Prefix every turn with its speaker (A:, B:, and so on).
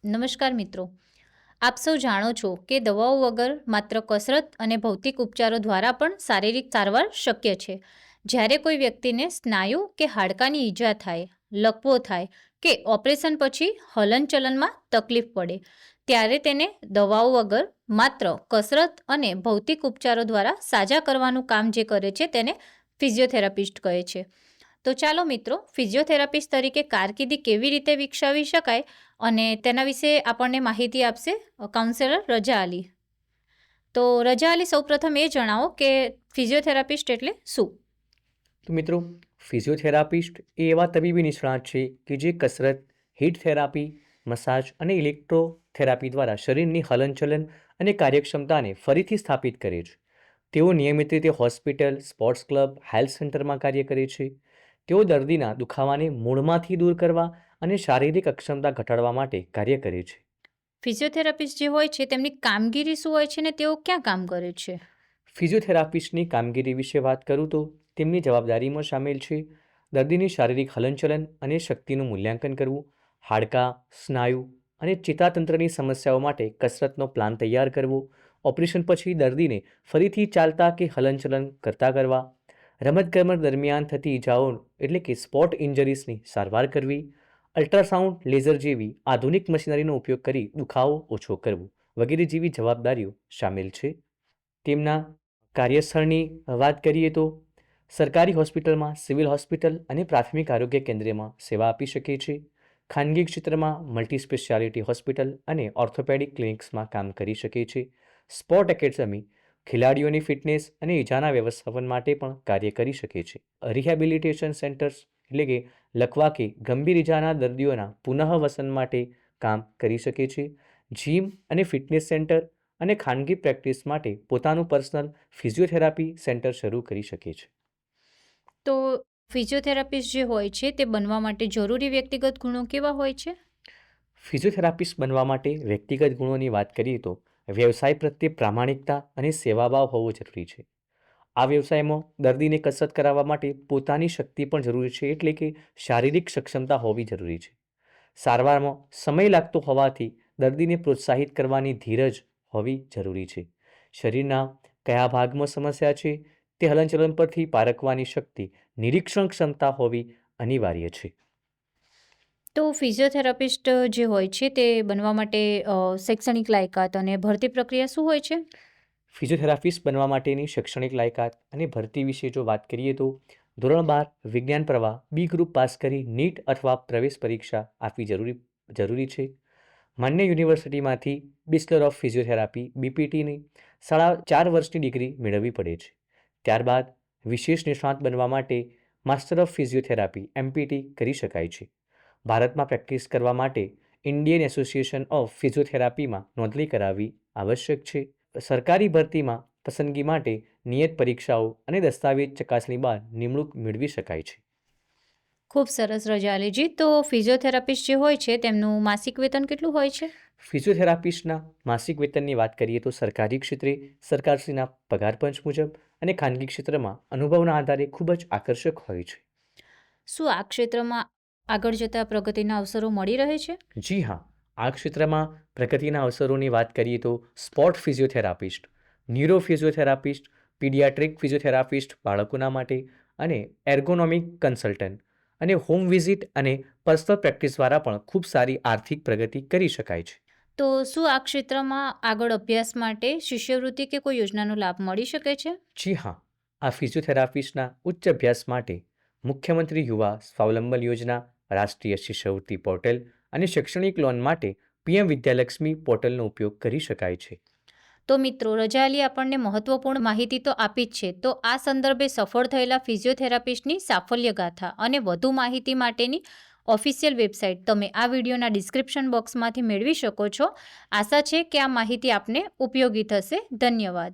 A: નમસ્કાર મિત્રો, આપ સૌ જાણો છો કે દવાઓ વગર માત્ર કસરત અને ભૌતિક ઉપચારો દ્વારા પણ શારીરિક સારવાર શક્ય છે. જ્યારે કોઈ વ્યક્તિને સ્નાયુ કે હાડકાની ઈજા થાય, લકવો થાય કે ઓપરેશન પછી હલનચલનમાં તકલીફ પડે, ત્યારે તેને દવાઓ વગર માત્ર કસરત અને ભૌતિક ઉપચારો દ્વારા સાજા કરવાનું કામ જે કરે છે તેને ફિઝિયોથેરાપિસ્ટ કહે છે. તો ચાલો મિત્રો, ફિઝિયોથેરાપિસ્ટ તરીકે કારકિર્દી કેવી રીતે વિકસાવી શકાય અને તેના વિશે આપણને માહિતી આપશે કાઉન્સેલર રજા અલી. તો રજા અલી, સૌપ્રથમ એ જણાવો કે ફિઝિયોથેરાપિસ્ટ એટલે શું?
B: તો મિત્રો, ફિઝિયોથેરાપિસ્ટ એ એવા તબીબી નિષ્ણાત છે કે જે કસરત, હીટ થેરાપી, મસાજ અને ઇલેક્ટ્રોથેરાપી દ્વારા શરીરની હલનચલન અને કાર્યક્ષમતાને ફરીથી સ્થાપિત કરે છે. તેઓ નિયમિત રીતે હોસ્પિટલ, સ્પોર્ટ્સ ક્લબ, હેલ્થ સેન્ટરમાં કાર્ય કરે છે. તેઓ દર્દીના દુખાવાને મૂળમાંથી દૂર કરવા અને શારીરિક અક્ષમતા ઘટાડવા માટે કાર્ય કરે છે.
A: ફિઝિયોથેરાપિસ્ટ જે હોય છે તેમની કામગીરી શું હોય છે ને તેઓ ક્યાં કામ કરે છે?
B: ફિઝિયોથેરાપિસ્ટની કામગીરી વિશે વાત કરું તો તેમની જવાબદારીમાં સામેલ છે દર્દીની શારીરિક હલનચલન અને શક્તિનું મૂલ્યાંકન કરવું, હાડકાં, સ્નાયુ અને ચેતાતંત્રની સમસ્યાઓ માટે કસરતનો પ્લાન તૈયાર કરવો, ઓપરેશન પછી દર્દીને ફરીથી ચાલતા કે હલનચલન કરતા કરવા, રમતગમત દરમિયાન થતી ઇજાઓ એટલે કે સ્પોર્ટ ઇન્જરીઝની સારવાર કરવી, અલ્ટ્રાસાઉન્ડ, લેઝર જેવી આધુનિક મશીનરીનો ઉપયોગ કરી દુખાવો ઓછો કરવો વગેરે જેવી જવાબદારીઓ સામેલ છે. તેમના કાર્યસ્થળની વાત કરીએ તો સરકારી હોસ્પિટલમાં, સિવિલ હોસ્પિટલ અને પ્રાથમિક આરોગ્ય કેન્દ્રમાં સેવા આપી શકે છે. ખાનગી ક્ષેત્રમાં મલ્ટી સ્પેશિયાલિટી હોસ્પિટલ અને ઓર્થોપેડિક ક્લિનિક્સમાં કામ કરી શકે છે. સ્પોર્ટ એકેડમી ખેલાડીઓની ફિટનેસ અને ઇજાના વ્યવસ્થાપન માટે પણ કાર્ય કરી શકે છે. રિહેબિલિટેશન સેન્ટર્સ એટલે કે લકવા કે ગંભીર ઇજાના દર્દીઓના પુનઃવસન માટે કામ કરી શકે છે. જીમ અને ફિટનેસ સેન્ટર અને ખાનગી પ્રેક્ટિસ માટે પોતાનું પર્સનલ ફિઝિયોથેરાપી સેન્ટર શરૂ કરી શકે છે.
A: તો ફિઝિયોથેરાપિસ્ટ જે હોય છે તે બનવા માટે જરૂરી વ્યક્તિગત ગુણો કેવા હોય છે?
B: ફિઝિયોથેરાપિસ્ટ બનવા માટે વ્યક્તિગત ગુણોની વાત કરીએ તો વ્યવસાય પ્રત્યે પ્રામાણિકતા અને સેવાભાવ હોવો જરૂરી છે. આ વ્યવસાયમાં દર્દીને કસરત કરાવવા માટે પોતાની શક્તિ પણ જરૂરી છે, એટલે કે શારીરિક સક્ષમતા હોવી જરૂરી છે. સારવારમાં સમય લાગતો હોવાથી દર્દીને પ્રોત્સાહિત કરવાની ધીરજ હોવી જરૂરી છે. શરીરના કયા ભાગમાં સમસ્યા છે તે હલનચલન પરથી પારખવાની શક્તિ, નિરીક્ષણ ક્ષમતા હોવી અનિવાર્ય છે.
A: તો ફિઝિયોથેરાપિસ્ટ જે હોય છે તે બનવા માટે શૈક્ષણિક લાયકાત અને ભરતી પ્રક્રિયા શું હોય છે?
B: ફિઝિયોથેરાપિસ્ટ બનવા માટેની શૈક્ષણિક લાયકાત અને ભરતી વિશે જો વાત કરીએ તો ધોરણ 12 વિજ્ઞાન પ્રવાહ બી ગ્રુપ પાસ કરી નીટ અથવા પ્રવેશ પરીક્ષા આપવી જરૂરી છે. માન્ય યુનિવર્સિટીમાંથી બેચલર ઓફ ફિઝિયોથેરાપી બીપીટીની 4.5 વર્ષની ડિગ્રી મેળવવી પડે છે. ત્યારબાદ વિશેષ નિષ્ણાત બનવા માટે માસ્ટર ઓફ ફિઝિયોથેરાપી એમપીટી કરી શકાય છે. ભારતમાં પ્રેક્ટિસ કરવા માટે ઇન્ડિયન એસોસિએશન ઓફ ફિઝિયોથેરાપીમાં નોંધણી કરાવવી આવશ્યક છે. સરકારી ભરતીમાં પસંદગી માટે નિયત પરીક્ષાઓ અને દસ્તાવેજ ચકાસણી બાદ નિમણૂક મેળવી શકાય છે.
A: ખૂબ સરસ રજા અલીજી. તો ફિઝિયોથેરાપિસ્ટ જે હોય છે તેમનું માસિક વેતન કેટલું હોય છે?
B: ફિઝિયોથેરાપિસ્ટના માસિક વેતનની વાત કરીએ તો સરકારી ક્ષેત્રે સરકારશ્રીના પગાર પંચ મુજબ અને ખાનગી ક્ષેત્રમાં અનુભવના આધારે ખૂબ જ આકર્ષક હોય છે.
A: શું આ ક્ષેત્રમાં આગળ જતા પ્રગતિના અવસરો મળી રહે છે?
B: જી હા, આ ક્ષેત્રમાં પ્રગતિના અવસરોની વાત કરીએ તો sport physiotherapist, neuro physiotherapist, paediatric physiotherapist બાળકોના માટે અને એર્ગોનોમિક કન્સલ્ટન્ટ અને હોમ વિઝિટ અને પર્સનલ પ્રેક્ટિસ દ્વારા પણ ખૂબ સારી આર્થિક પ્રગતિ કરી શકાય છે.
A: તો શું આ ક્ષેત્રમાં આગળ અભ્યાસ માટે શિષ્યવૃત્તિ કે કોઈ યોજનાનો લાભ મળી શકે છે?
B: જી હા, આ ફિઝિયોથેરાપિસ્ટના ઉચ્ચ અભ્યાસ માટે મુખ્યમંત્રી યુવા સ્વાવલંબન યોજના, રાષ્ટ્રીય શિષ્યવૃત્તિ પોર્ટલ અને શૈક્ષણિક લોન માટે પીએમ વિદ્યાલક્ષ્મી પોર્ટલનો ઉપયોગ કરી શકાય છે.
A: તો મિત્રો, રજા અલી આપણને મહત્વપૂર્ણ માહિતી તો આપી જ છે. તો આ સંદર્ભે સફળ થયેલા ફિઝિયોથેરાપિસ્ટની સાફલ્ય ગાથા અને વધુ માહિતી માટેની ઓફિશિયલ વેબસાઇટ તમે આ વિડીયોના ડિસ્ક્રિપ્શન બોક્સમાંથી મેળવી શકો છો. આશા છે કે આ માહિતી આપને ઉપયોગી થશે. ધન્યવાદ.